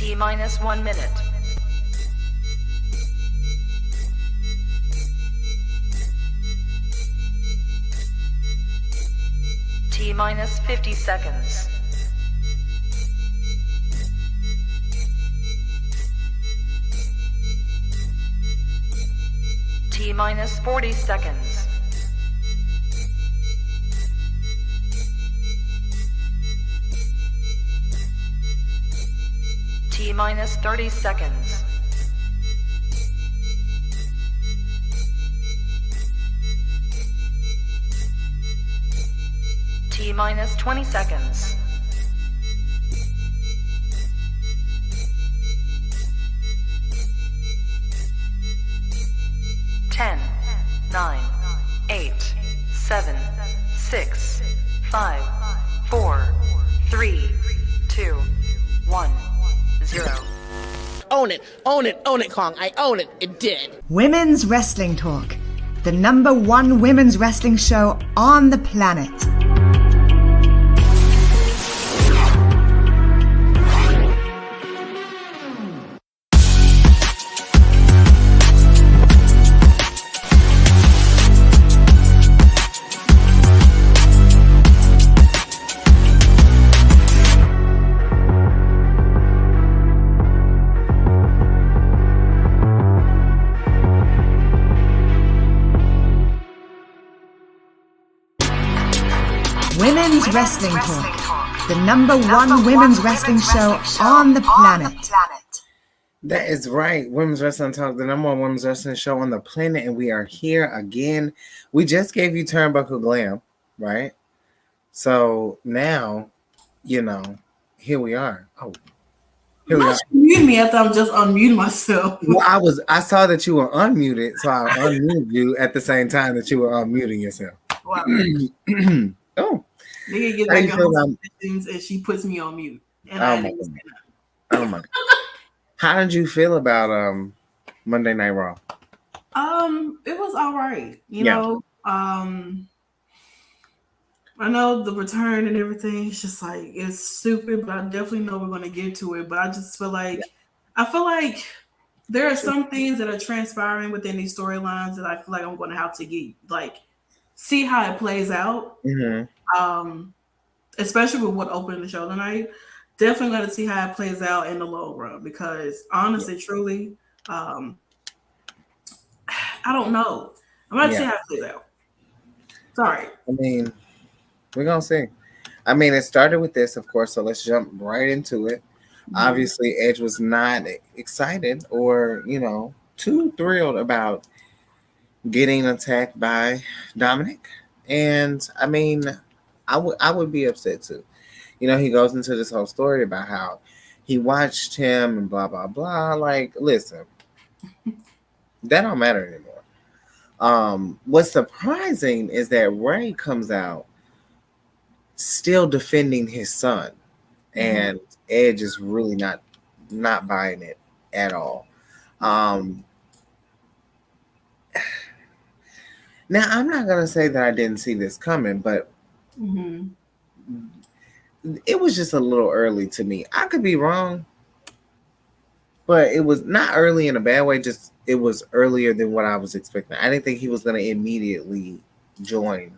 T minus 1 minute. T minus 50 seconds. T minus 40 seconds. T minus 30 seconds. T minus 20 seconds. Ten, 9, 8, 7, 6, 5, 4, 3, 2, 1, 0. Own it, own it, own it, Kong. I own it. It did. Women's Wrestling Talk, the #1 women's wrestling show on the planet. Women's Wrestling Talk, the #1 women's wrestling show on the planet. That is right. Women's Wrestling Talk, the #1 women's wrestling show on the planet, and we are here again. We just gave you Turnbuckle Glam, right? So now, here we are. Oh, here we are. Mute me after I'm just unmuting myself. Well, I saw that you were unmuted, so I unmuted you at the same time that you were unmuting yourself. Wow. Oh. Nigga get back on and she puts me on mute. And oh my God. How did you feel about Monday Night Raw? It was all right. You know, I know the return and everything. It's just like it's stupid, but I definitely know we're gonna get to it. But I just feel like there are some things that are transpiring within these storylines that I feel like I'm gonna have to see how it plays out. Mm-hmm. Especially with what opened the show tonight. Definitely got to see how it plays out in the long run because honestly, truly, I don't know. I'm going to see how it plays out. Sorry. I mean, we're going to see. I mean, it started with this, of course, so let's jump right into it. Mm-hmm. Obviously, Edge was not excited or, too thrilled about getting attacked by Dominic. And, I mean, I would be upset too. He goes into this whole story about how he watched him and blah, blah, blah. Like, listen, that don't matter anymore. What's surprising is that Ray comes out still defending his son. And Edge is really not buying it at all. Now, I'm not going to say that I didn't see this coming, but it was just a little early to me. I could be wrong, but it was not early in a bad way. Just it was earlier than what I was expecting. I didn't think he was going to immediately join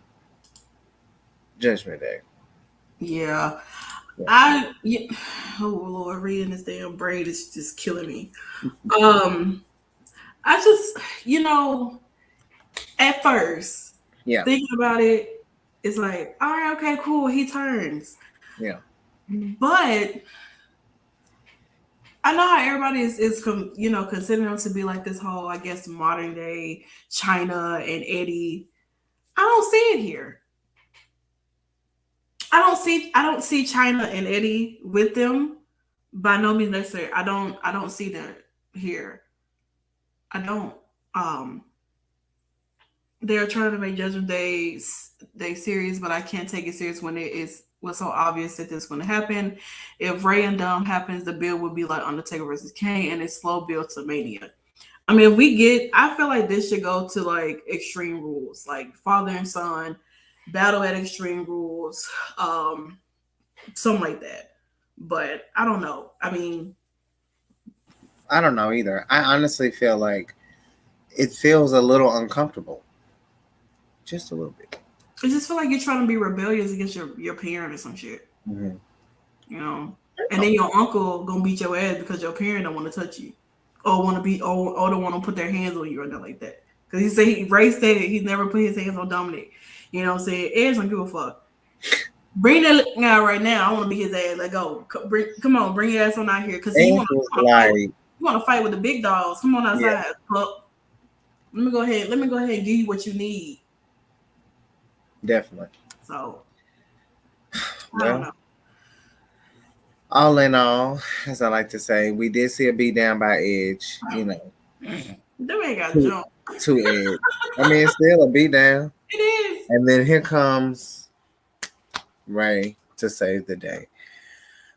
Judgment Day. Yeah. Oh Lord, reading this damn braid is just killing me. I just, at first, thinking about it, it's like, all right, okay, cool. He turns. Yeah. But I know how everybody is considering him to be like this whole, I guess, modern day China and Eddie. I don't see it here. I don't see China and Eddie with them. By no means necessary. I don't see that here. I don't. They're trying to make Judgment Day serious, but I can't take it serious when it was so obvious that this is going to happen. If Ray and Dom happens, the build would be like Undertaker versus Kane, and it's slow build to Mania. I mean, I feel like this should go to like Extreme Rules, like father and son battle at Extreme Rules, something like that. But I don't know. I mean, I don't know either. I honestly feel like it feels a little uncomfortable, just a little bit. I just feel like you're trying to be rebellious against your parent or some shit. Mm-hmm. You know, and then your uncle gonna beat your ass because your parent don't want to touch you, or want to be, or don't want to put their hands on you or nothing like that. Because he said Ray stated he's never put his hands on Dominic. You know what I'm saying? Edge don't give a fuck. Bring that guy right now. I want to be his ass. Let go. Come on, bring your ass on out here. Because you want to fight with the big dogs. Come on outside, pup. Let me go ahead and give you what you need. Definitely. So I don't know. All in all, as I like to say, we did see a beat down by Edge. You know, Them ain't got jump to Edge. I mean, it's still a beat down. It is. And then here comes Ray to save the day.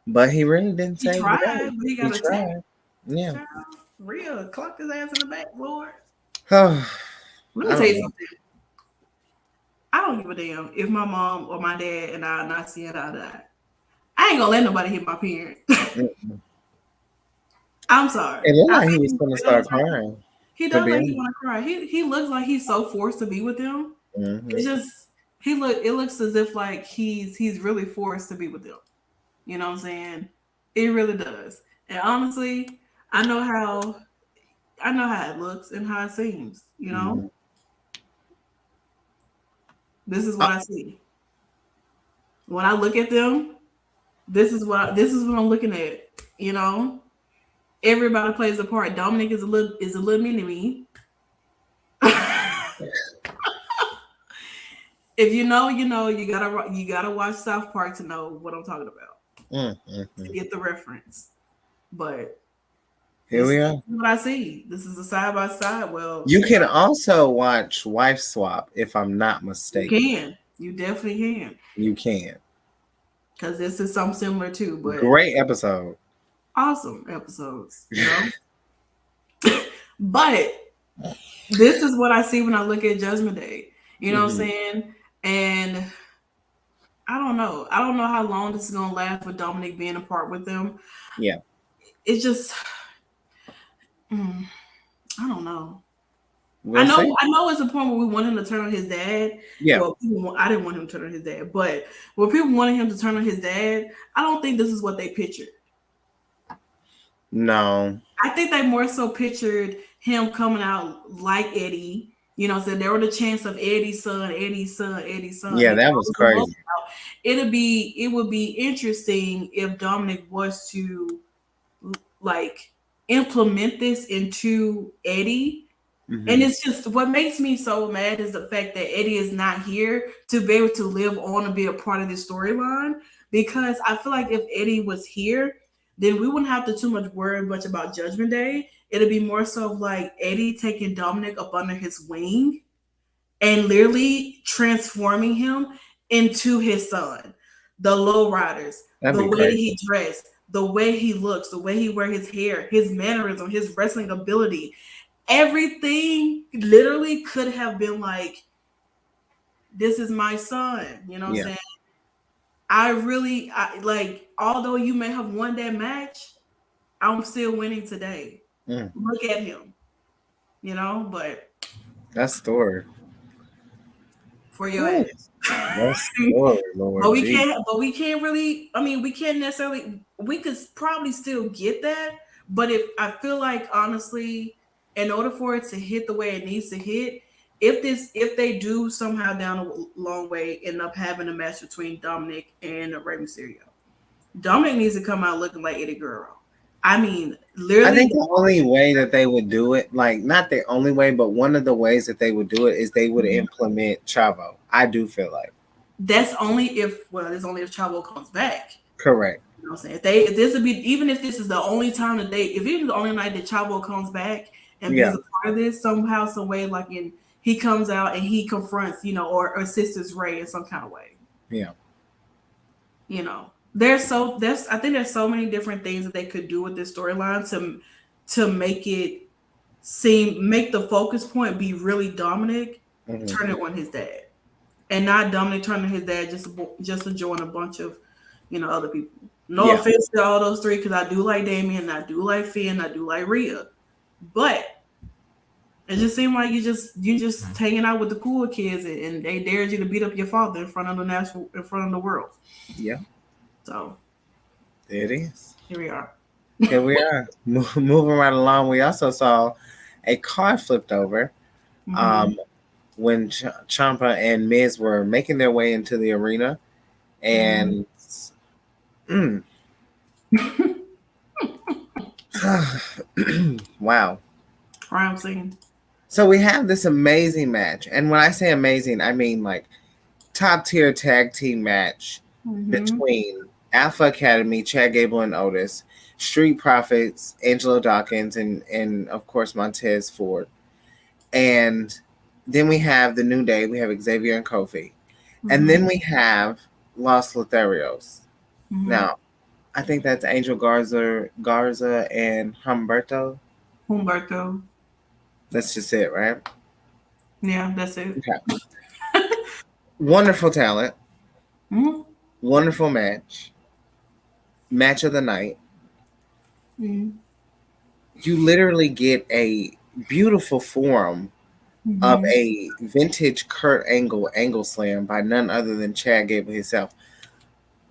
But he really didn't save the day. But he got attacked. Yeah. Real. Clocked his ass in the back, Lord. Let me tell you something. I don't give a damn if my mom or my dad and I are not seeing eye to eye. I ain't gonna let nobody hit my parent. I'm sorry. It looked like he was gonna start crying. He does like he want to cry. He looks like he's so forced to be with them. Mm-hmm. It's just it looks as if like he's really forced to be with them. You know what I'm saying? It really does. And honestly, I know how it looks and how it seems. You know, Mm-hmm. This is what I see when I look at them. This is what I'm looking at. You know, everybody plays a part. Dominic is a little mini me. If you know, you know. You gotta watch South Park to know what I'm talking about. To get the reference. But here we are. This is what I see. This is a side by side. Well, you can also watch Wife Swap, if I'm not mistaken. You definitely can. You can. Because this is something similar too. But great episode. Awesome episodes, you know. But this is what I see when I look at Judgment Day. You know what I'm saying? And I don't know. I don't know how long this is gonna last with Dominic being apart with them. Yeah. It's just I don't know. We'll I know it's a point where we want him to turn on his dad. Yeah. Well, I didn't want him to turn on his dad, but when people wanted him to turn on his dad, I don't think this is what they pictured. No. I think they more so pictured him coming out like Eddie. You know, so there were the chance of Eddie's son. Yeah, that was crazy. It would be interesting if Dominic was to like implement this into Eddie. And it's just what makes me so mad is the fact that Eddie is not here to be able to live on and be a part of this storyline. Because I feel like if Eddie was here, then we wouldn't have to too much worry much about Judgment Day. It'd be more so of like Eddie taking Dominic up under his wing and literally transforming him into his son. The lowriders, the way he dressed, the way he looks, the way he wear his hair, his mannerism, his wrestling ability. Everything literally could have been like, this is my son. You know what I'm saying? I like, although you may have won that match, I'm still winning today. Look at him. You know, but that's story. For your ass. That's story, Lord. But we can't really, I mean, we can't necessarily, we could probably still get that. But I feel like honestly, in order for it to hit the way it needs to hit, if they do somehow down a long way end up having a match between Dominic and Rey Mysterio, Dominic needs to come out looking like Eddie Guerrero. I mean, literally. I think the only way that they would do it, like not the only way, but one of the ways that they would do it is they would implement Chavo. I do feel like that's only if Chavo comes back. Correct. You know what I'm saying? If this would be, even if this is the only time that if even the only night that Chavo comes back and be a part of this somehow, some way, like he comes out and he confronts, you know, or assists Ray in some kind of way. Yeah. You know, I think there's so many different things that they could do with this storyline to make the focus point be really Dominic turning on his dad, and not Dominic turning his dad just to join a bunch of, you know, other people. No Yeah. offense to all those three, because I do like Damien, I do like Finn, I do like Rhea, but it just seemed like you just hanging out with the cool kids, and they dared you to beat up your father in front of the world. Yeah. So It is. here we are. Here we are. Moving right along. We also saw a car flipped over. Mhm. When Ciampa and Miz were making their way into the arena, and wow. I'm saying. So we have this amazing match, and when I say amazing, I mean like top tier tag team match Mhm. between Alpha Academy, Chad Gable and Otis, Street Profits, Angelo Dawkins, and of course Montez Ford. And then we have the New Day, we have Xavier and Kofi. And Mhm. then we have Los Lotharios. Mhm. Now, I think that's Angel Garza and Humberto. Humberto. That's just it, right? Yeah, that's it. Okay. Wonderful talent, Mhm. wonderful match, match of the night. Mhm. You literally get a beautiful form of Mhm. a vintage Kurt Angle slam by none other than Chad Gable himself.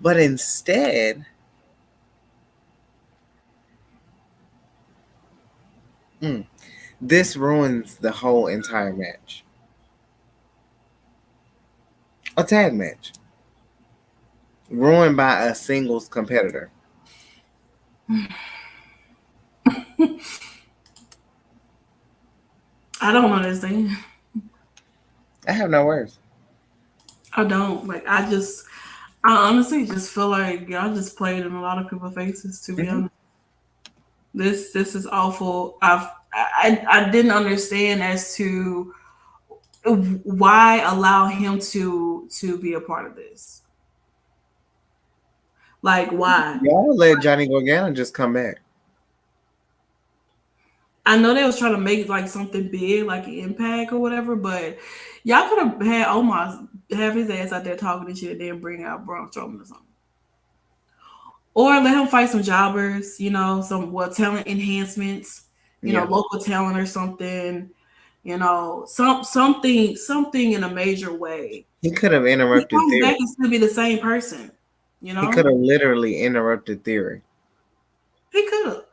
But instead, this ruins the whole entire match. A tag match. Ruined by a singles competitor. I don't understand. I have no words. I don't like. I honestly just feel like y'all just played in a lot of people's faces. To be Mm-hmm. honest, this is awful. I didn't understand as to why allow him to be a part of this. Like why? Y'all let Johnny Gargano just come back. I know they was trying to make like something big, like an impact or whatever, but y'all could have had Omar have his ass out there talking and shit, and then bring out Braun Strowman or something. Or let him fight some jobbers, some talent enhancements, Yeah. local talent or something, something in a major way. He could have He interrupted comes back Theory. and still be the same person, you He could know? have literally interrupted Theory. He could have.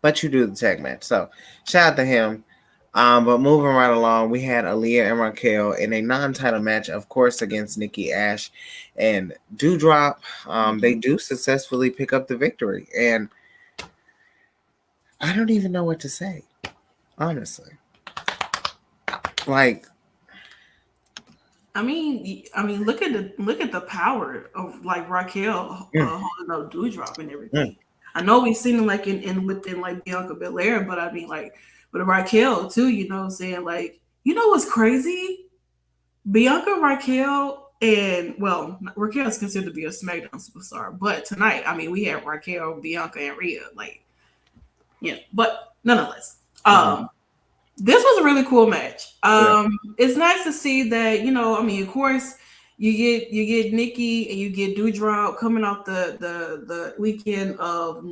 But you do the tag match. So shout out to him. But moving right along, we had Aliyah and Raquel in a non-title match, of course, against Nikki Ash and Doudrop. They do successfully pick up the victory, and I don't even know what to say, honestly. Like, Look at the power of like Raquel mm, holding up Dewdrop and mm. everything. I know we've seen it like in within like Bianca Belair, but I mean like with Raquel too. What I'm saying, like, what's crazy? Bianca, Raquel, and well, Raquel is considered to be a SmackDown superstar, but tonight, I mean, we had Raquel, Bianca, and Rhea, like, but nonetheless, Mhm. this was a really cool match. Yeah. It's nice to see that, I mean, of course, you get Nikki and you get Doudrop coming off the weekend of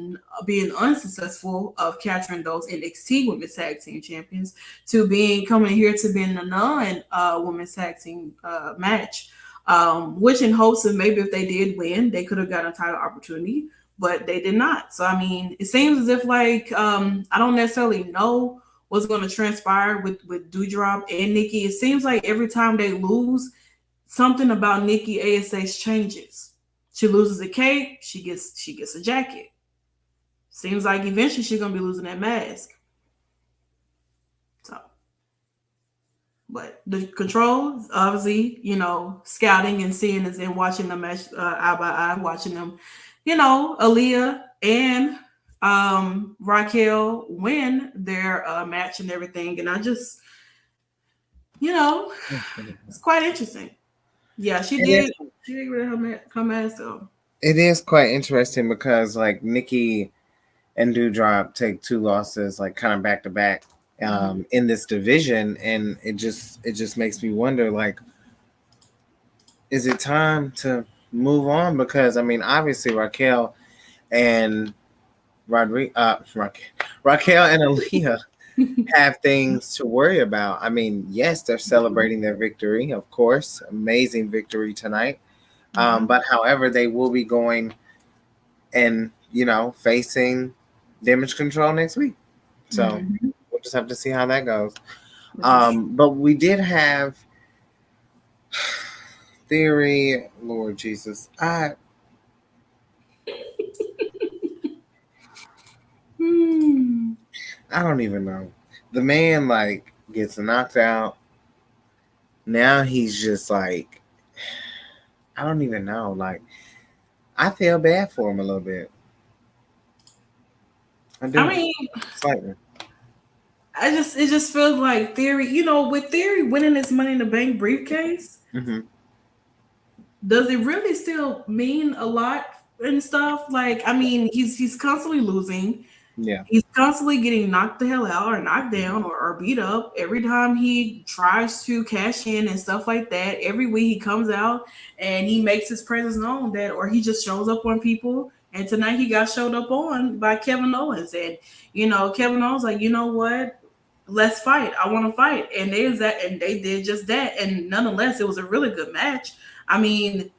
being unsuccessful of capturing those NXT Women's Tag Team Champions to being coming here to being a non Women's Tag Team match. Which in hopes of maybe if they did win, they could have got a title opportunity, but they did not. So I mean, it seems as if like I don't necessarily know what's going to transpire with Doudrop and Nikki. It seems like every time they lose, something about Nikki ASH changes. She loses a cape, she gets a jacket. Seems like eventually she's gonna be losing that mask. So, but the control, obviously, scouting and seeing is in watching the match eye by eye, watching them, Aliyah and Raquel win their match and everything, and I just, it's quite interesting. Yeah, she It is. did. She did with her mask though. It is quite interesting because like Nikki and Doudrop take two losses like kind of back to back in this division, and it just makes me wonder like, is it time to move on because I mean, obviously Raquel and Raquel and Aliyah have things to worry about. I mean, yes, they're celebrating their victory, of course, amazing victory tonight. But however, they will be going and facing Damage Control next week. So we'll just have to see how that goes. But we did have Theory, Lord Jesus. I don't even know. The man like gets knocked out. Now he's just like I don't even know. Like I feel bad for him a little bit. I do. I mean, Slightly. it just feels like Theory, with Theory winning his Money in the Bank briefcase, does it really still mean a lot and stuff? Like, I mean, he's constantly losing. Yeah. He's constantly getting knocked the hell out or knocked down or beat up every time he tries to cash in and stuff like that. Every week he comes out and he makes his presence known or he just shows up on people. And tonight he got showed up on by Kevin Owens. And, Kevin Owens like, you know what? Let's fight. I want to fight. And they did just that. And nonetheless, it was a really good match. I mean,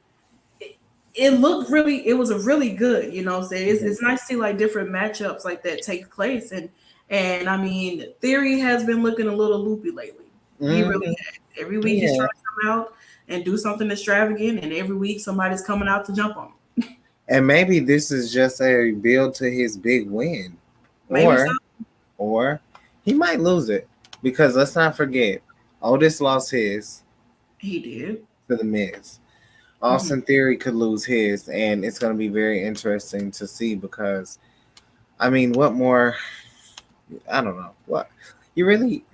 it was a really good, it's nice to see like different matchups like that take place. And I mean, Theory has been looking a little loopy lately. He really has. Every week he's trying to come out and do something extravagant, and every week somebody's coming out to jump on him. And maybe this is just a build to his big win. Or he might lose it. Because let's not forget, Otis lost his. He did. To The Miz. Austin Theory could lose his, and it's going to be very interesting to see because, I mean, what more? I don't know. What? You really?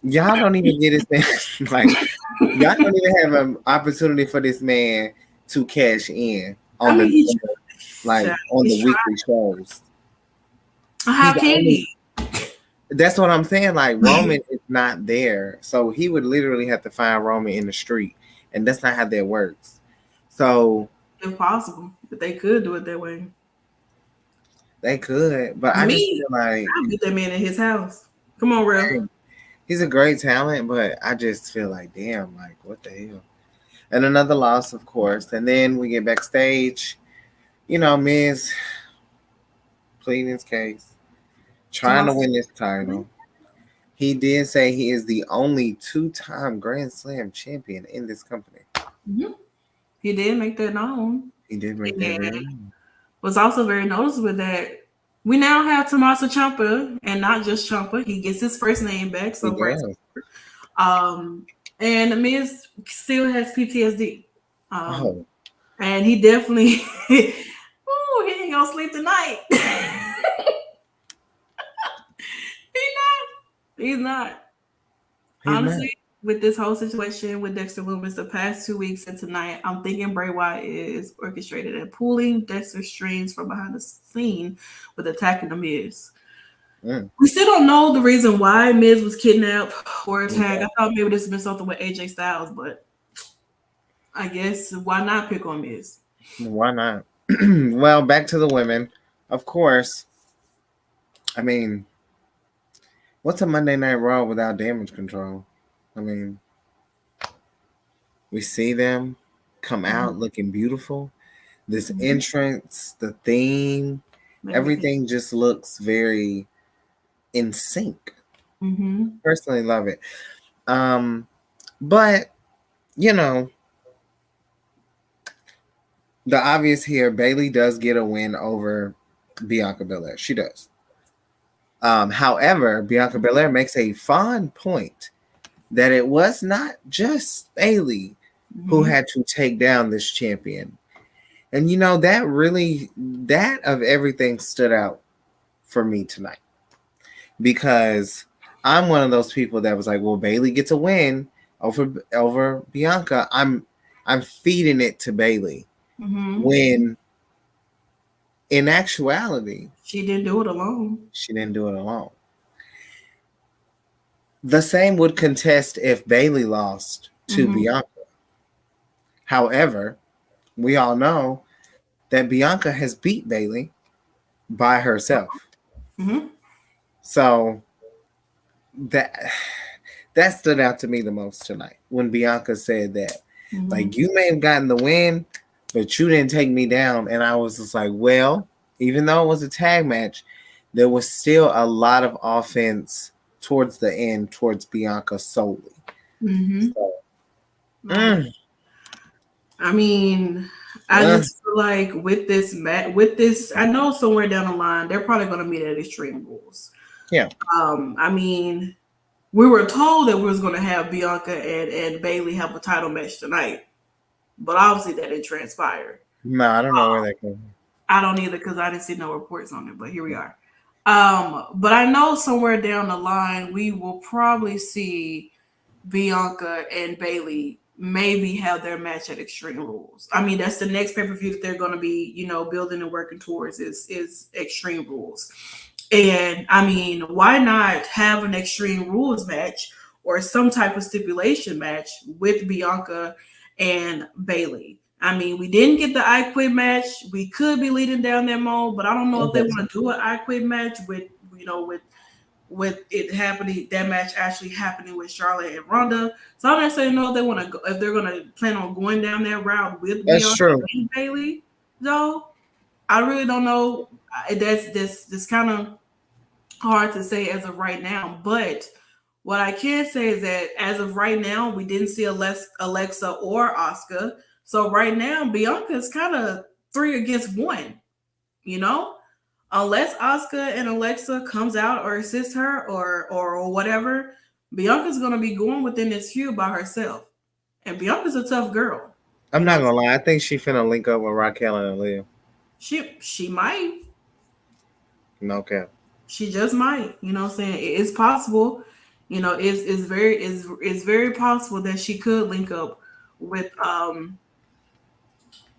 Y'all don't even get this man. Y'all don't even have an opportunity for this man to cash in on the weekly shows. How can he? That's what I'm saying. Like Roman is not there, so he would literally have to find Roman in the street, and that's not how that works. So, if possible, but they could do it that way. They could, but I just feel like I'll get that man in his house. Come on, Real. He's a great talent, but I just feel like, damn, like what the hell? And another loss, of course. And then we get backstage. Miz pleading his case, trying to win this title. He did say he is the only 2-time Grand Slam champion in this company. He did make that known. He did make that known. Was also very noticeable that we now have Tommaso Ciampa, and not just Ciampa. He gets his first name back. So and Miz still has PTSD. And he definitely he ain't gonna sleep tonight. He's not. Honestly, with this whole situation with Dexter Lumis the past 2 weeks and tonight, I'm thinking Bray Wyatt is orchestrated and pulling Dexter's strings from behind the scene with attacking the Miz. We still don't know the reason why Miz was kidnapped or attacked. I thought maybe this has been something with AJ Styles, but I guess why not pick on Miz? Why not? Well, back to the women. Of course. I mean, what's a Monday Night Raw without Damage Control? I mean, we see them come out looking beautiful. This entrance, the theme, everything just looks very in sync. Personally love it. But, the obvious here, Bayley does get a win over Bianca Belair. She does. However, Bianca Belair makes a fond point that it was not just Bayley who had to take down this champion. And that of everything stood out for me tonight. Because I'm one of those people that was like, well, Bayley gets a win over Bianca. I'm feeding it to Bayley. When in actuality, she didn't do it alone. The same would contest if Bayley lost to Mhm. Bianca. However, we all know that Bianca has beat Bayley by herself. Mhm. So that stood out to me the most tonight when Bianca said that. Mhm. Like, you may have gotten the win, but you didn't take me down. And I was just like, well, even though it was a tag match, there was still a lot of offense towards the end towards Bianca solely. Mhm. So, Okay. I mean, I uh, just feel like with this with this, I know somewhere down the line they're probably going to meet at Extreme Rules. yeah. I mean, we were told that we was going to have Bianca and Bayley have a title match tonight, but obviously that didn't transpire. No, I don't know where that came from. I don't either because I didn't see no reports on it, but here we are. But I know somewhere down the line we will probably see Bianca and Bayley maybe have their match at Extreme Rules. I mean, that's the next pay per view that they're going to be, building and working towards is Extreme Rules. And I mean, why not have an Extreme Rules match or some type of stipulation match with Bianca and Bayley? I mean, we didn't get the I Quit match. We could be leading down that mode, but I don't know if they want to do an I Quit match with it happening, that match actually happening with Charlotte and Ronda. So I don't necessarily know if they want to go, if they're going to plan on going down that route with That's Bianca true. and Bayley. Though I really don't know. That's kind of hard to say as of right now. But what I can say is that as of right now, we didn't see Alexa or Oscar. So right now, Bianca is kind of 3 against 1. You know, unless Asuka and Alexa comes out or assist her or whatever, Bianca's gonna be going within this feud by herself. And Bianca's a tough girl. I'm You not know, gonna lie. I think she finna link up with Raquel and Aliyah. she might. No cap. She just might. You know what I'm saying? It's possible. It's very possible that she could link up with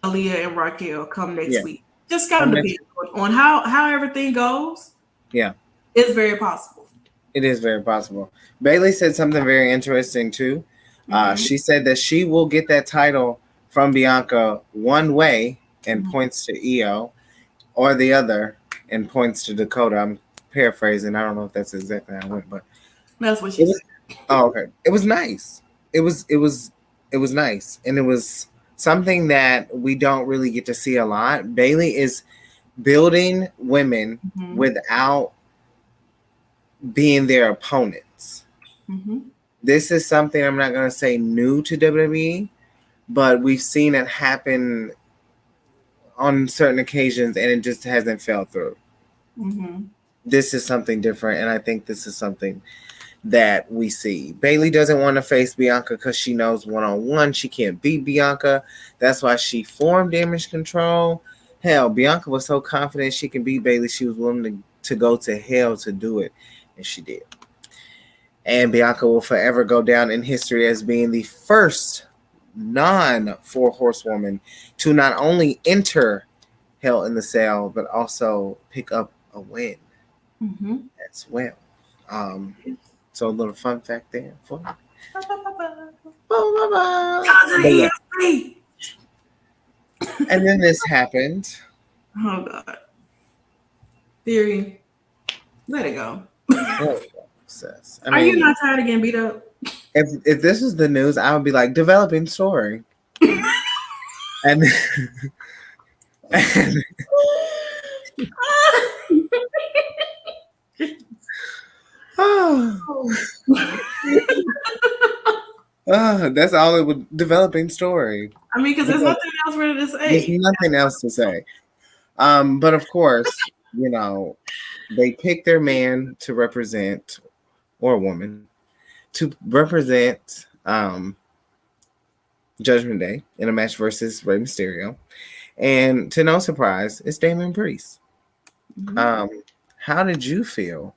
Aliyah and Raquel come next Yeah. week. Just kind Come of next. depends on how everything goes. Yeah. It's very possible. It is very possible. Bayley said something very interesting too. Mhm. She said that she will get that title from Bianca one way and Mhm. points to Io, or the other and points to Dakota. I'm paraphrasing. I don't know if that's exactly how it went, but That's what she it said. was. Oh, okay. It was nice. It was nice, and it was something that we don't really get to see a lot. Bayley is building women Mhm. without being their opponents. Mhm. This is something I'm not going to say new to WWE, but we've seen it happen on certain occasions and it just hasn't fell through. Mhm. This is something different, and I think this is something that we see. Bayley doesn't want to face Bianca because she knows one-on-one she can't beat Bianca. That's why she formed Damage Control. Hell, Bianca was so confident she can beat Bayley, she was willing to go to hell to do it, and she did. And Bianca will forever go down in history as being the first non-four horsewoman to not only enter Hell in the Cell, but also pick up a win Mhm. as well. So a little fun fact there for you. But yeah, and then this happened. Oh God. Theory. Let it go. Oh, sis. I Are you mean, not tired of getting beat up? if this was the news, I would be like developing story, and, and oh, that's all it would developing story. I mean, because there's nothing else really to There's say. nothing else to say. But of course, they pick their man to represent, or a woman, to represent Judgment Day in a match versus Rey Mysterio. And to no surprise, it's Damian Priest. Mhm. How did you feel?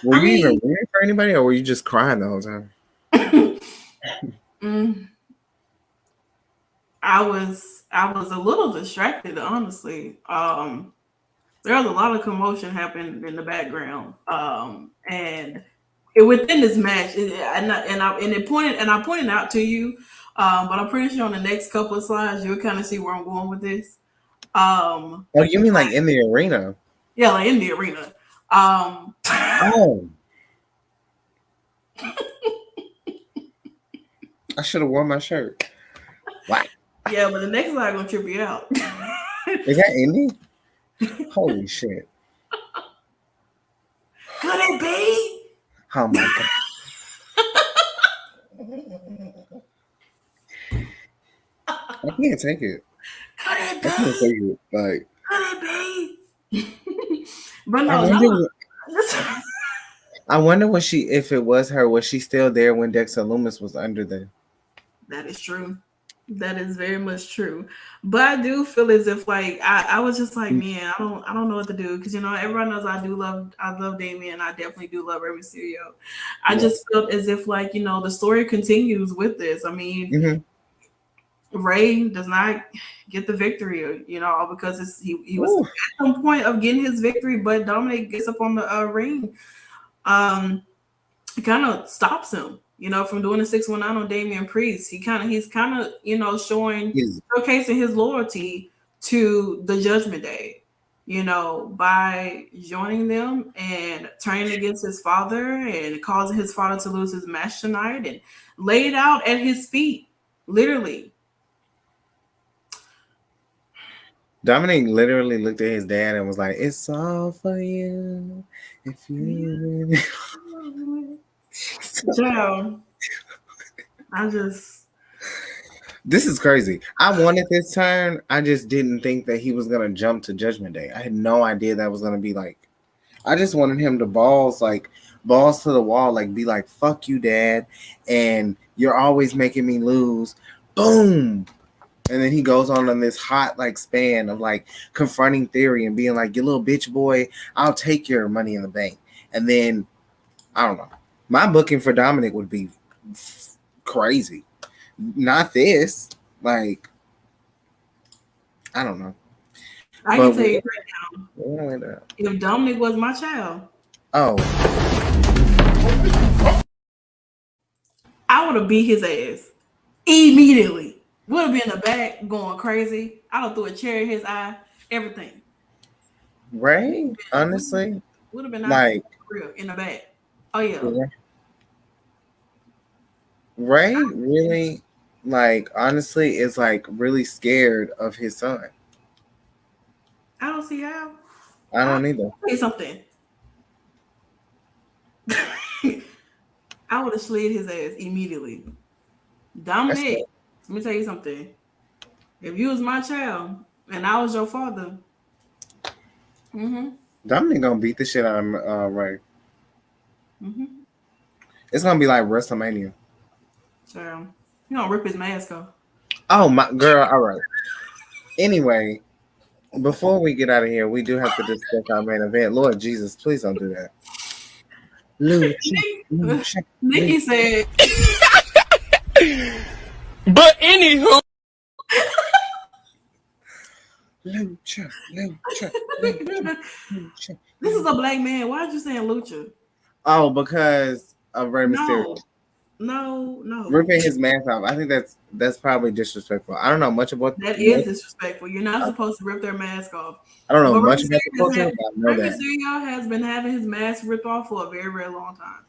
Were I you even mean, rooting for anybody, or were you just crying the whole time? mm, I was a little distracted, honestly. There was a lot of commotion happening in the background. And within this match, I pointed out to you, but I'm pretty sure on the next couple of slides you'll kind of see where I'm going with this. Oh, you mean like in the arena? Yeah, like in the arena. Oh. I should have worn my shirt. Wow. Yeah, but the next slide gonna trip you out. Is that Indy? Holy shit. Could it be? Oh my god. I can't take it. Could it I can't be? take it. Like, Could it be? But I no, wonder, I wonder if it was her, was she still there when Dexter Loomis was under there? that is true. That is very much true. But I do feel as if like I was just like, man, I don't know what to do, because everybody knows I love Damien. I definitely do love Rey Mysterio. I just felt as if like the story continues with this. I mean, Rey does not get the victory, because he was at some point of getting his victory, but Dominic gets up on the ring. It kind of stops him, from doing the 619 on Damian Priest. He's kind of showcasing his loyalty to the Judgment Day, by joining them and turning against his father and causing his father to lose his match tonight and lay it out at his feet, literally. Dominic literally looked at his dad and was like, "It's all for you. If you Joe, This is crazy. I wanted this turn. I just didn't think that he was gonna jump to Judgment Day. I had no idea that was gonna be like. I just wanted him to balls to the wall, like be like, "Fuck you, Dad," and you're always making me lose. Boom. And then he goes on this hot span of confronting Theory and being like, "You little bitch boy, I'll take your Money in the Bank." And then I don't know. My booking for Dominic would be crazy. Not this. I don't know. I can tell you right now. If Dominic was my child, I would have beat his ass immediately. Would have been in the back going crazy. I would have threw a chair in his eye. Everything. Right? Honestly, would have been real in the back. Oh yeah. Right? Really? Honestly, is really scared of his son. I don't see how. I don't either. Say something. I would have slid his ass immediately. Dominic, let me tell you something. If you was my child and I was your father, Dominic gonna beat the shit out of Ray. It's gonna be like WrestleMania. So you gonna rip his mask off. Oh my girl, all right. Anyway, before we get out of here, we do have to discuss our main event. Lord Jesus, please don't do that. Lucha. Nikki said But anywho, Lucha. This is a black man. Why are you saying Lucha? Oh, because of Rey Mysterio. No. Ripping his mask off. I think that's probably disrespectful. I don't know much about that. Is disrespectful. You're not supposed to rip their mask off. I don't know much about the culture. I know Rey Mysterio has been having his mask ripped off for a very, very long time.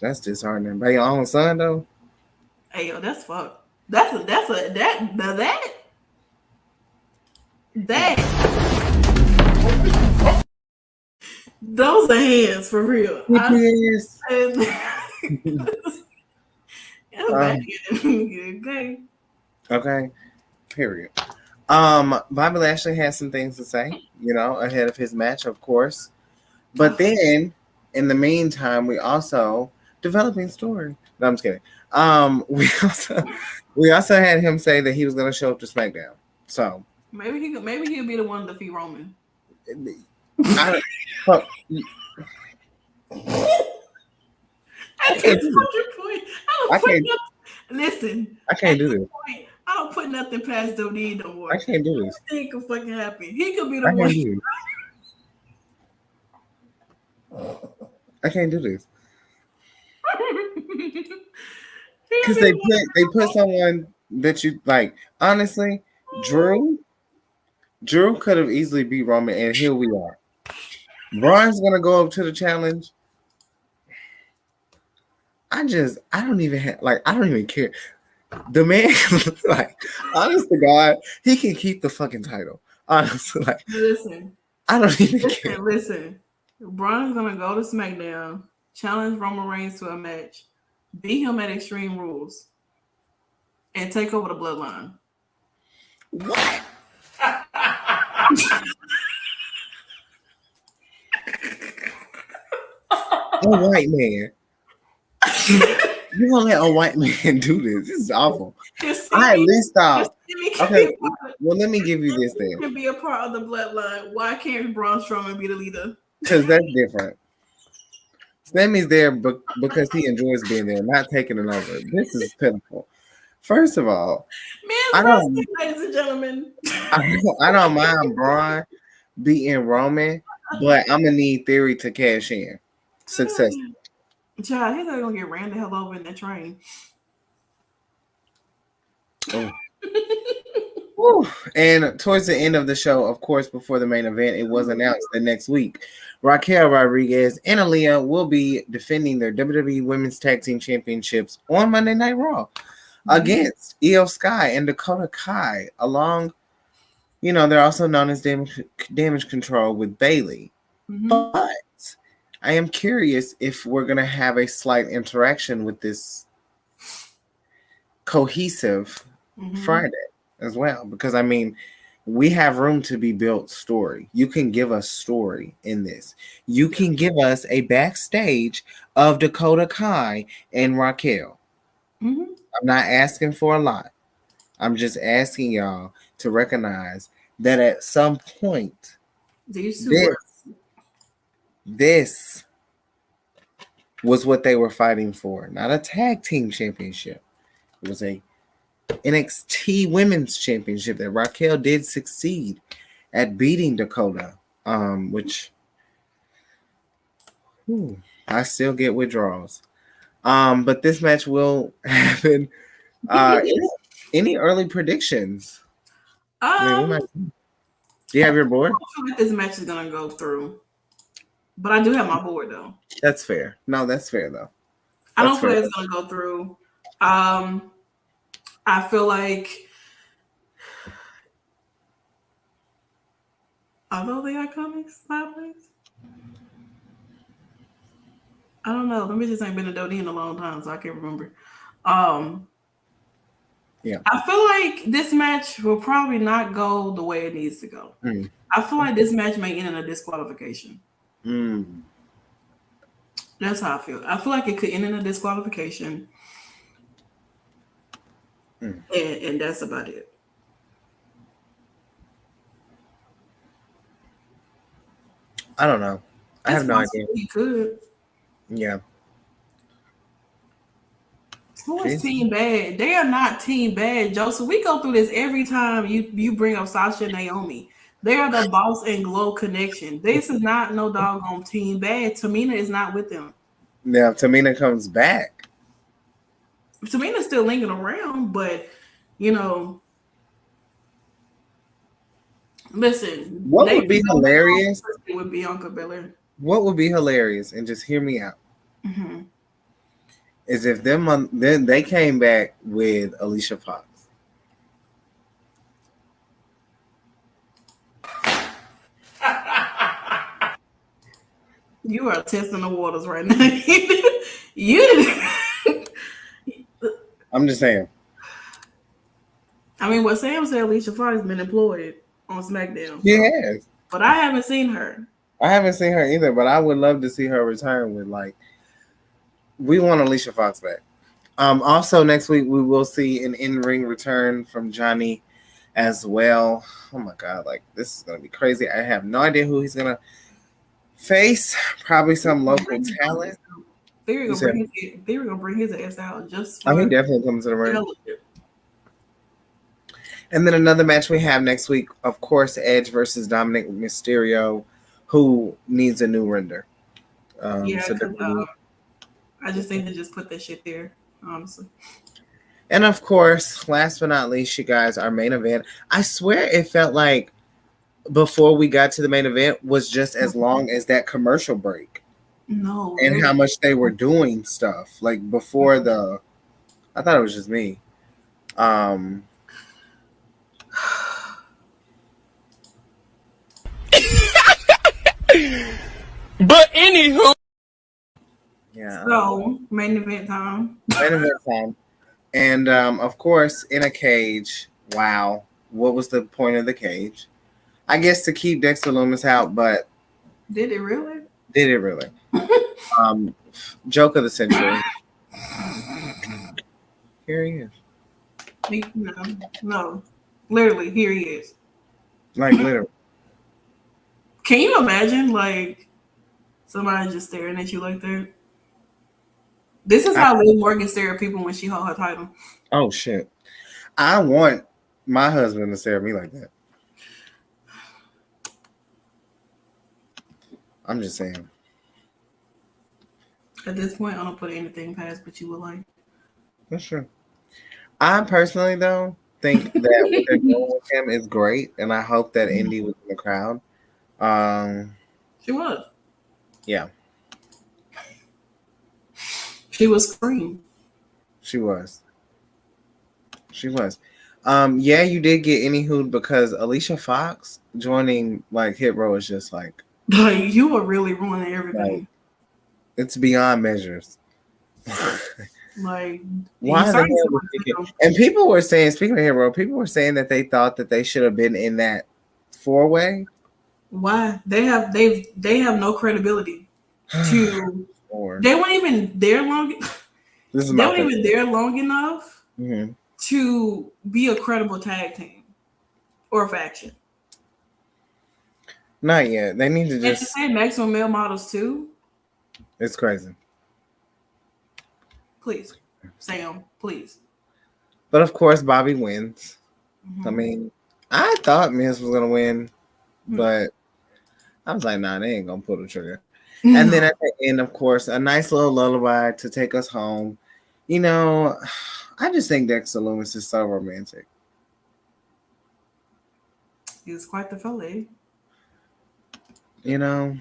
That's disheartening. By your own son, though. Hey, yo, that's fuck. That. Those are hands for real. Yes. Okay. Period. Bobby Lashley has some things to say, ahead of his match, of course. But then, in the meantime, we also developing story. No, I'm just kidding. We also had him say that he was going to show up to SmackDown. So maybe he'll be the one to defeat Roman. I can't do this. I don't put nothing past WWE no more. I can't do this. Anything could fucking happen. He could be the one. I can't do this He because don't even they put someone that you like. Honestly, Drew could have easily beat Roman, and here we are. Braun's gonna go up to the challenge. I don't even I don't even care. The man, like, honest to God, he can keep the fucking title. Honestly, like, listen. I don't even care. Listen. Braun is gonna go to SmackDown, challenge Roman Reigns to a match, beat him at Extreme Rules, and take over the Bloodline. What? A white man. You gonna let a white man do this? This is awful. I at least thought. Okay, well, let me give you this then. Can be a part of the Bloodline. Why can't Braun Strowman be the leader? Because that's different. Sammy's there because he enjoys being there, not taking it over. This is pitiful. First of all, ladies and gentlemen. I don't mind Braun beating Roman, but I'm gonna need Theory to cash in successfully. Child, he's not gonna get ran the hell over in that train. Oh. And towards the end of the show, of course, before the main event, it was announced that next week, Raquel Rodriguez and Aliyah will be defending their WWE Women's Tag Team Championships on Monday Night Raw against Io Sky and Dakota Kai, along, they're also known as Damage Control with Bayley. But I am curious if we're going to have a slight interaction with this cohesive Friday as well, because we have room to be built story. You can give us story in this. You can give us a backstage of Dakota Kai and Raquel. I'm not asking for a lot. I'm just asking y'all to recognize that at some point, this was what they were fighting for. Not a tag team championship. It was a NXT Women's Championship that Raquel did succeed at beating Dakota, which I still get withdrawals. But this match will happen. Any early predictions? Do you have your board? I feel like this match is gonna go through, but I do have my board though. That's fair. No, that's fair though. I don't feel like it's gonna go through. I feel like, although the Iconics sideways, I don't know. The bitches ain't been a Dodie in a long time, so I can't remember. Yeah. I feel like this match will probably not go the way it needs to go. I feel like this match may end in a disqualification. That's how I feel. I feel like it could end in a disqualification. And that's about it. I don't know. I have no idea. He could. Yeah. Who is Team Bad? They are not Team Bad, Joseph. We go through this every time you bring up Sasha and Naomi. They are the Boss and Glow connection. This is not no doggone Team Bad. Tamina is not with them. Yeah, Tamina comes back. Tamina's still lingering around, but listen. What would be hilarious with Bianca Belair? What would be hilarious, and just hear me out, is if then they came back with Alicia Fox. You are testing the waters right now. You. I'm just saying. What Sam said, Alicia Fox has been employed on SmackDown. She has. But I haven't seen her. I haven't seen her either, but I would love to see her return with, we want Alicia Fox back. Also, next week, we will see an in-ring return from Johnny as well. Oh, my God. This is going to be crazy. I have no idea who he's going to face. Probably some local talent. They're going to bring his ass out just for... he definitely comes to the ring. And then another match we have next week, of course, Edge versus Dominic Mysterio, who needs a new render. Yeah, So because WWE. I just think they just put that shit there, honestly. And of course, last but not least, you guys, our main event. I swear it felt like before we got to the main event was just as long as that commercial break No, and how really. much they were doing stuff. Like before the, I thought it was just me. Um, But anywho, yeah, So, main event time. main event time. And of course, in a cage. Wow. What was the point of the cage? I guess to keep Dexter Loomis out, but Did it really? did it really? Um, Joke of the century. Here he is. No. Literally, here he is. Like literally. Can you imagine, like, somebody just staring at you like that? This is how Liv Morgan stare at people when she hold her title. Oh shit. I want my husband to stare at me like that. I'm just saying. At this point, I don't put anything past but you would like. That's true. I personally though think that what they're doing with him is great, and I hope that Indy was in the crowd. She was. Yeah, She was screamed. she was. She was. Yeah, you did get any hood because Alicia Fox joining like Hit Row is just like Like, you were really ruining everything. it's beyond measures. Like, Why you the started hell to was like she- them. And people were saying, speaking of Hit Row, people were saying that they thought that they should have been in that 4-way. Why? They have no credibility to. Or They weren't even there long. this is They my weren't even there long enough Mhm. to be a credible tag team or faction. Not yet. They need to And to just. say maximum male models too, It's crazy. please, Sam, please. But of course, Bobby wins. Mhm. I mean, I thought Miz was gonna win, Hmm. but I was like, nah, they ain't gonna pull the trigger. And then at the end, of course, a nice little lullaby to take us home. You know, I just think Dexter Loomis is so romantic. He was quite the fella. You know,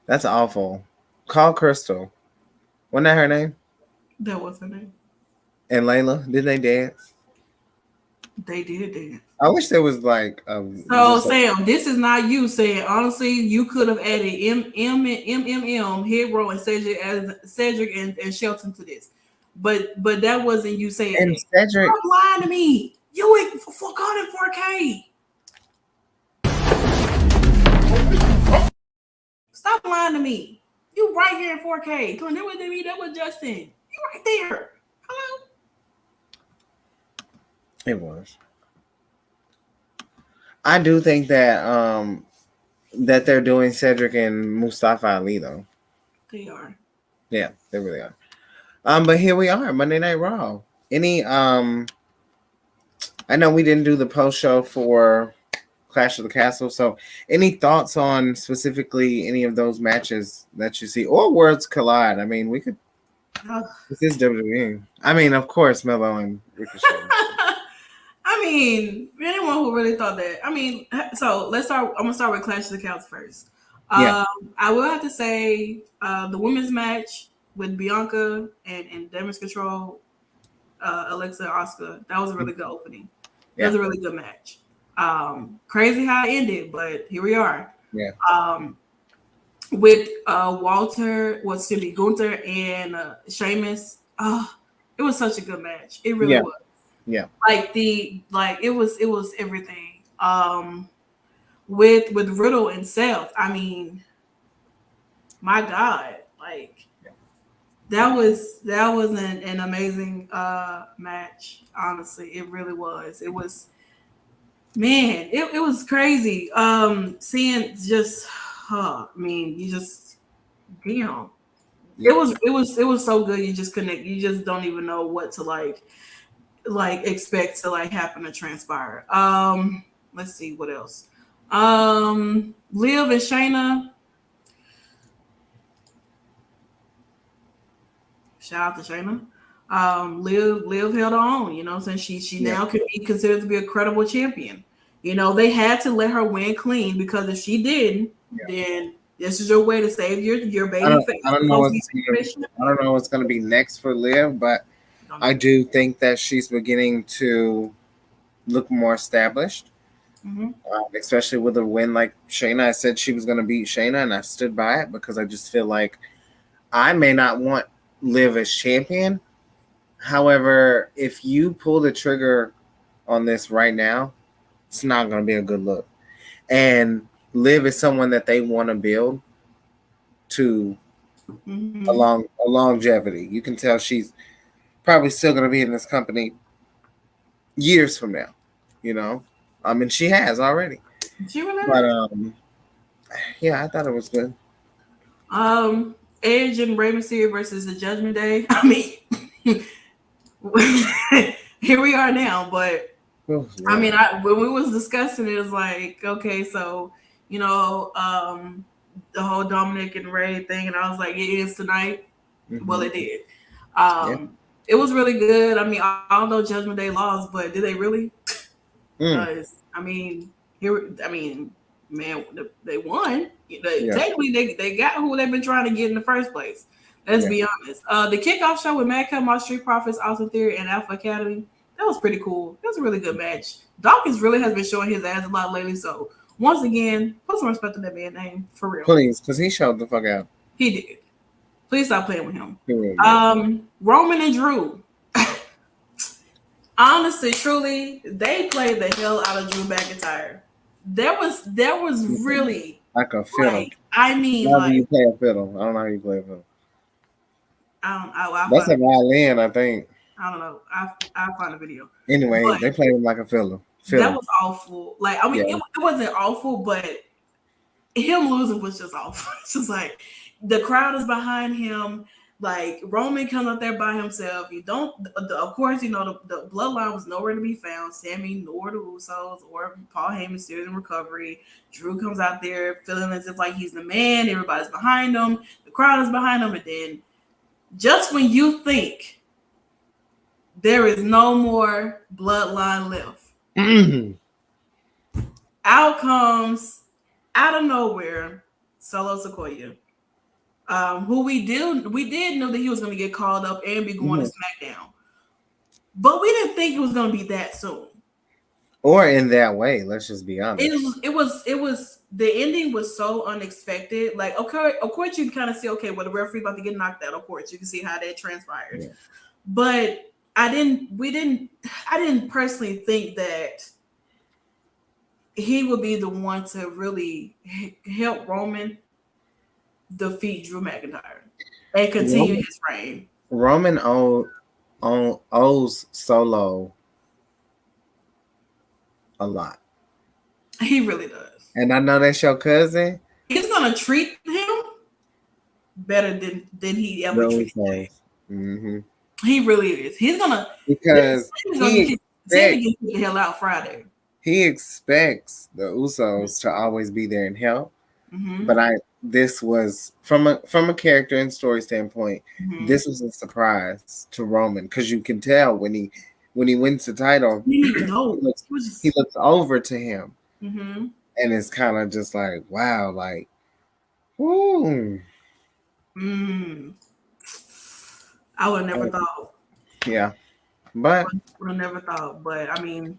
that's awful. Call Crystal. Wasn't that her name? That was her name. And Layla, did they dance? They did that. I wish there was like So Sam, this is not you saying. Honestly, you could have added Hit Row and Cedric and Shelton to this, but that wasn't you saying. and It. Cedric. Stop lying to me. You ain't caught in 4K. Stop lying to me. You right here in 4K. That wasn't me. That was Justin. You right there. Hello. It was. I do think that that they're doing Cedric and Mustafa Ali though. They are. Yeah, they really are. But here we are, Monday Night Raw. Any I know we didn't do the post show for Clash of the Castle, so any thoughts on specifically any of those matches that you see or Worlds Collide? I mean, we could. This is WWE. I mean, of course, Melo and Ricochet. I mean, anyone who really thought that. I mean, so let's start. I'm gonna start with Clash of the Castle first. Yeah. I will have to say the women's match with Bianca and Damage Control, Alexa and Asuka. That was a really good opening. That was a really good match. Crazy how it ended, but here we are. Yeah. With Gunther and Sheamus. It was such a good match. It really was. Yeah. It was everything. With Riddle and Seth. I mean, my God, that was an amazing match. Honestly, it really was. It was, man, it was crazy. Seeing just, I mean, you just, damn. Yeah. It was so good. You just couldn't. You just don't even know what to expect to happen to transpire. Let's see what else. Liv and Shayna. Shout out to Shayna. Liv held on, you know what I'm saying? She now can be considered to be a credible champion. You know, they had to let her win clean because if she didn't, then this is your way to save your baby face. I don't know what's gonna be next for Liv, but I do think that she's beginning to look more established. Especially with a win like Shayna. I said she was going to beat Shayna, and I stood by it because I just feel like I may not want Liv as champion. However, if you pull the trigger on this right now, it's not going to be a good look. And Liv is someone that they want to build to a longevity. You can tell she's probably still going to be in this company years from now, you know? I mean, she has already. She really but yeah, I thought it was good. Edge and Rey Mysterio versus the Judgment Day. I mean, here we are now, but I mean, when we was discussing it, it was like, okay, so you know, the whole Dominic and Rey thing, and I was like, it is tonight. Well, it did. It was really good. I mean, although Judgment Day lost, but did they really? I mean, man, they won. Technically, they got who they've been trying to get in the first place. Let's be honest. The kickoff show with Madcap Moss, Street Profits, Austin Theory, and Alpha Academy, that was pretty cool. It was a really good match. Dawkins really has been showing his ass a lot lately. So once again, put some respect on that man's name for real. Please, because he showed the fuck out. He did. Please stop playing with him. Roman and Drew. Honestly, truly, they played the hell out of Drew McIntyre. There was really like a fiddle. I mean, how do you play a fiddle? I don't know how you play a fiddle. That's a violin, I think. I don't know. I'll find a video. Anyway, they played him like a fiddle. That was awful. Like, I mean, it wasn't awful, but him losing was just awful. It's just like the crowd is behind him. Like Roman comes up there by himself. You don't, of course, you know the bloodline was nowhere to be found. Sammy nor the Usos or Paul Heyman still in recovery. Drew comes out there feeling as if like he's the man. Everybody's behind him. The crowd is behind him, and then just when you think there is no more bloodline left, out comes out of nowhere Solo Sikoa. Who we did know that he was going to get called up and be going to SmackDown, but we didn't think it was going to be that soon, or in that way. Let's just be honest. It was the ending was so unexpected. Like, okay, of course you can kind of see, okay, well, the referee about to get knocked out. Of course, you can see how that transpired, but I didn't personally think that he would be the one to really help Roman defeat Drew McIntyre and continue his reign. Roman owes Solo a lot. He really does. And I know that's your cousin. He's gonna treat him better than he ever treated him. He really is. He's gonna get the hell out Friday. He expects the Usos to always be there and help. But this was from a character and story standpoint. This was a surprise to Roman because you can tell when he wins the title, he looks over to him, and it's kind of just like, wow, like, whoo. I would have never thought. Yeah, but would have never thought. But I mean,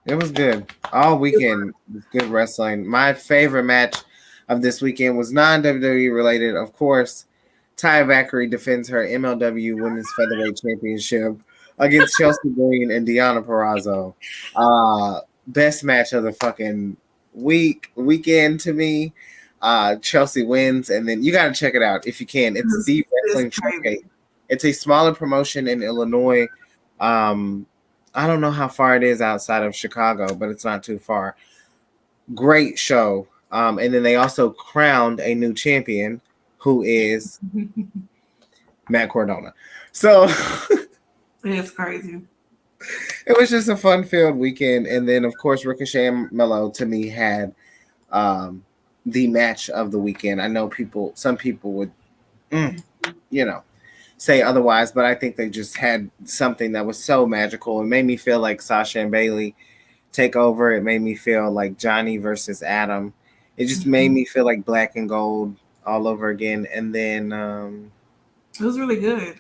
it was good all weekend. Good wrestling. My favorite match of this weekend was non-WWE related. Of course, Taya Valkyrie defends her MLW Women's Featherweight Championship against Chelsea Green and Deonna Purrazzo. Best match of the fucking weekend to me. Chelsea wins, and then you got to check it out if you can. It's the Wrestling Showcase. It's a smaller promotion in Illinois. I don't know how far it is outside of Chicago, but it's not too far. Great show. And then they also crowned a new champion who is Matt Cardona. So it's crazy. It was just a fun-filled weekend. And then, of course, Ricochet and Melo, to me, had the match of the weekend. I know some people would, say otherwise, but I think they just had something that was so magical. It made me feel like Sasha and Bayley take over. It made me feel like Johnny versus Adam. It just made me feel like Black and Gold all over again. And then It was really good.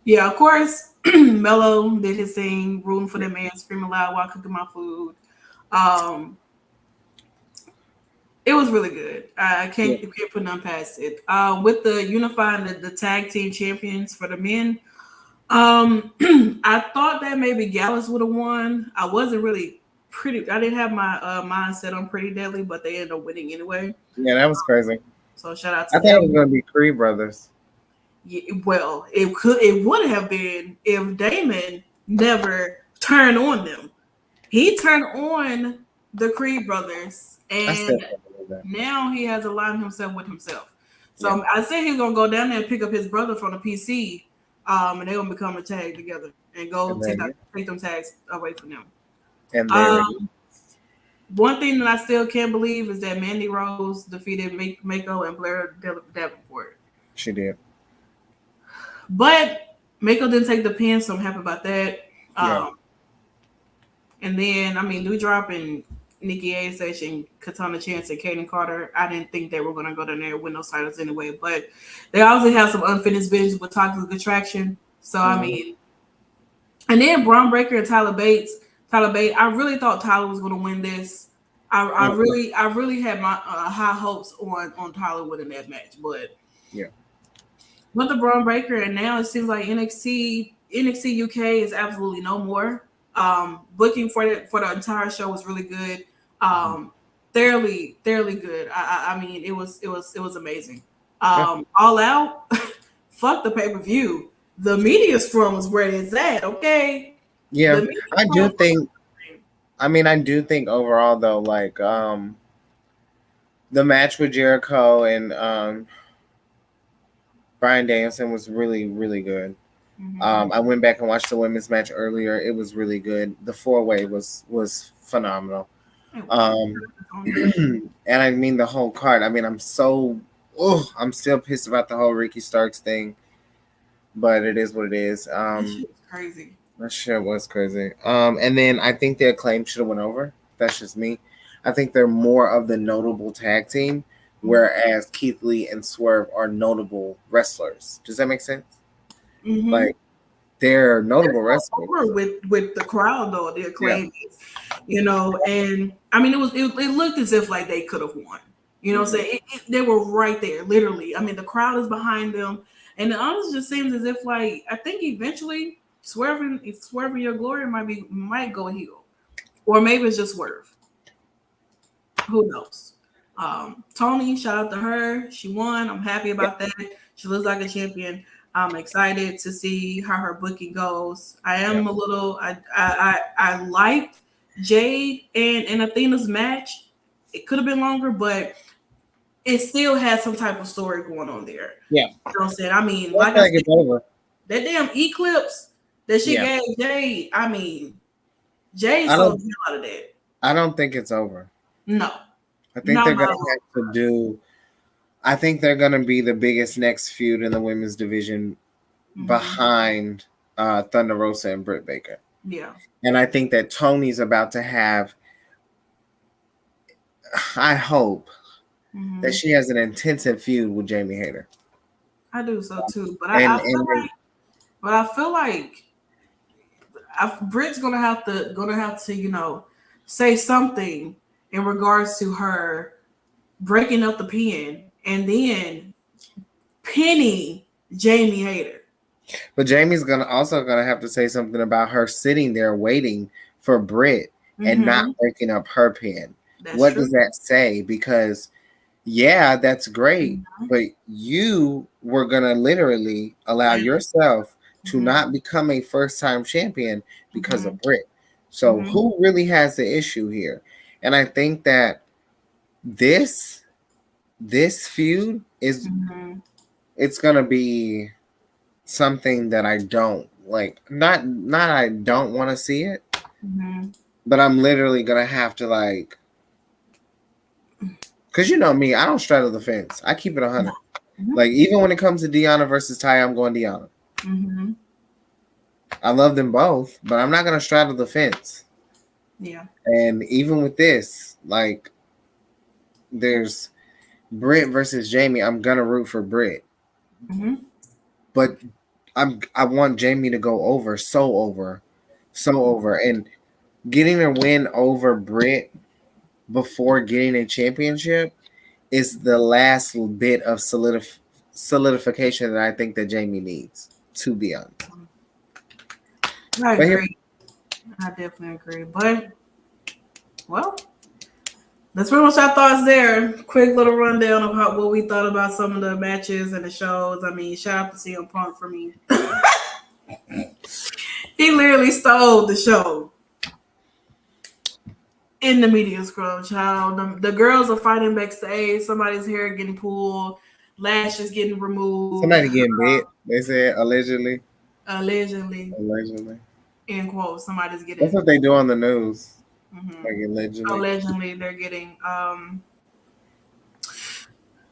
Yeah, of course, Mello did his thing, rooting for that man, screaming loud while cooking my food. It was really good. I can't put none past it. With the unifying the tag team champions for the men, I thought that maybe Gallus would have won. I wasn't really pretty. I didn't have my mindset on Pretty Deadly, but they ended up winning anyway. yeah, that was crazy. So shout out to I thought it was going to be Creed brothers. Yeah, well, it would have been if Damon never turned on them. He turned on the Creed brothers, and now he has aligned himself with himself. So I said he's gonna go down there and pick up his brother from the PC, and they're gonna become a tag together and go take them tags away from them. And one thing that I still can't believe is that Mandy Rose defeated Mako and Blair Davenport. She did. But Mako didn't take the pin, so I'm happy about that. And then, Doudrop and Nikki A.S.H. and Katana Chance and Kaden Carter, I didn't think they were going to go down there and win those titles anyway. But they obviously have some unfinished business with Toxic Attraction. So, and then Braun Breaker and Tyler Bate, I really thought Tyler was going to win this. I really had my high hopes on Tyler winning that match. But with the Braun Breaker, and now it seems like NXT UK is absolutely no more. Booking for the entire show was really good. Thoroughly good. It was amazing. All Out, fuck the pay-per-view. The media storm was where it's at, okay? Yeah, I do think overall though, like the match with Jericho and Bryan Danielson was really, really good. I went back and watched the women's match earlier. It was really good. The 4-way was phenomenal. And I mean the whole card. I'm still pissed about the whole Ricky Starks thing, but it is what it is. That shit was crazy. That shit was crazy. And then I think the Acclaim should have went over. That's just me. I think they're more of the notable tag team, whereas Keith Lee and Swerve are notable wrestlers. Does that make sense? Like they're notable wrestlers with the crowd though. The Acclaim, and it looked as if like they could have won. You know what I'm saying? They were right there, literally. The crowd is behind them, and it honestly just seems as if like I think eventually Swerve Your Glory might go heel, or maybe it's just Swerve. Who knows? Tony, shout out to her. She won. I'm happy about that. She looks like a champion. I'm excited to see how her booking goes. I am a little. I liked Jade and Athena's match. It could have been longer, but it still had some type of story going on there. Yeah, you know what I'm saying. Like I said, that damn Eclipse that she gave Jade. Jade sold the hell out of that. I don't think it's over. No, I think they're gonna have to do. I think they're going to be the biggest next feud in the women's division behind Thunder Rosa and Britt Baker. Yeah. And I think that Tony's about to have, I hope, that she has an intensive feud with Jamie Hayter. I do so too. But I feel like Britt's gonna have to, say something in regards to her breaking up the pin and then pinning Jamie Hayter. But Jamie's also gonna have to say something about her sitting there waiting for Britt and not breaking up her pin. What does that say? Because that's great, but you were gonna literally allow yourself to not become a first-time champion because of Britt. So who really has the issue here? And I think that this feud is it's gonna be something that I don't like. Not I don't want to see it, but I'm literally gonna have to like, because you know me, I don't straddle the fence. I keep it 100. Like, even when it comes to Deonna versus Ty, I'm going Deonna. Mm-hmm. I love them both, but I'm not going to straddle the fence. Yeah. And even with this, like, there's Britt versus Jamie. I'm going to root for Britt. Mm-hmm. But I want Jamie to go over, so over. And getting a win over Britt before getting a championship is the last bit of solidification that I think that Jamie needs, to be honest. I agree. I definitely agree. But, well, that's pretty much our thoughts there. Quick little rundown of what we thought about some of the matches and the shows. I mean, shout out to CM Punk for me. He literally stole the show in the media scrum, child. The girls are fighting backstage. Somebody's hair getting pulled. Lashes getting removed. Somebody getting bit. They said allegedly. Allegedly. End quote. Somebody's getting. That's what they do on the news. Mm-hmm. Like allegedly. Allegedly, they're getting.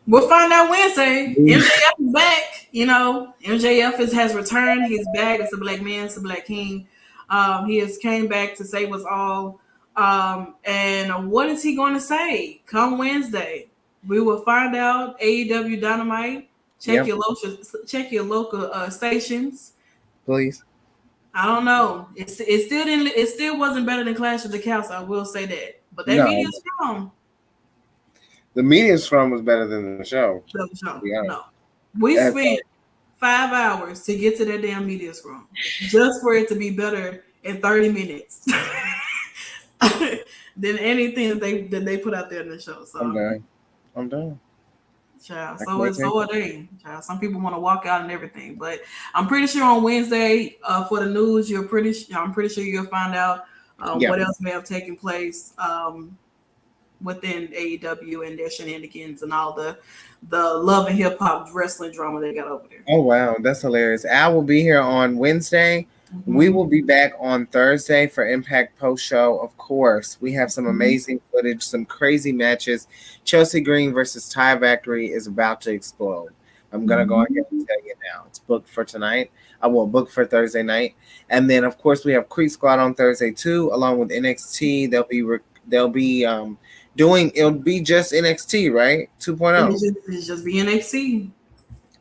We'll find out Wednesday. MJF is back. You know, MJF has returned. He's back. It's a black man. It's a black king. He has came back to save us all. And what is he going to say come Wednesday? We will find out. AEW Dynamite. Check your local stations, please. I don't know. It still wasn't better than Clash of the Castle. I will say that. But that media scrum. The media scrum was better than the show. No, we spent 5 hours to get to that damn media scrum just for it to be better in 30 minutes than anything that they put out there in the show. So I'm done. Child, so are they. Child, some people want to walk out and everything, but I'm pretty sure on Wednesday for the news, I'm pretty sure you'll find out what else may have taken place within AEW and their shenanigans and all the love and hip hop wrestling drama they got over there. Oh wow, that's hilarious! Al will be here on Wednesday. Mm-hmm. We will be back on Thursday for Impact post show. Of course, we have some amazing footage, some crazy matches. Chelsea Green versus Ty Factory is about to explode. I'm gonna go ahead and tell you now. It's booked for tonight. I will book for Thursday night, and then of course we have Creek Squad on Thursday too, along with NXT. They'll be doing. It'll be just NXT, right? 2.0. It's just be NXT,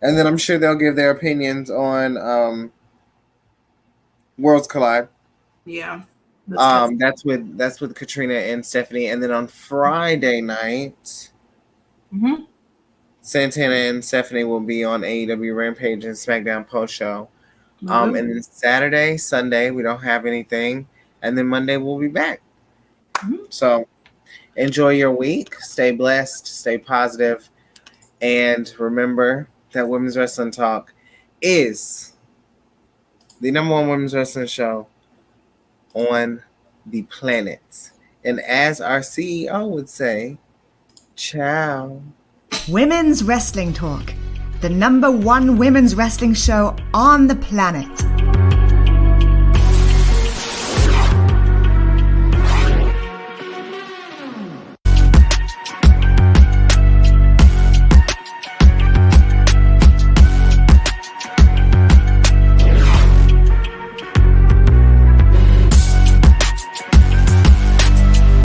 and then I'm sure they'll give their opinions on Worlds Collide. Yeah. That's with Katrina and Stephanie, and then on Friday night, Santana and Stephanie will be on AEW Rampage and SmackDown post show. And then Saturday, Sunday we don't have anything, and then Monday we'll be back. So enjoy your week. Stay blessed. Stay positive, and remember that Women's Wrestling Talk is the #1 women's wrestling show on the planet. And as our CEO would say, ciao. Women's Wrestling Talk, the #1 women's wrestling show on the planet.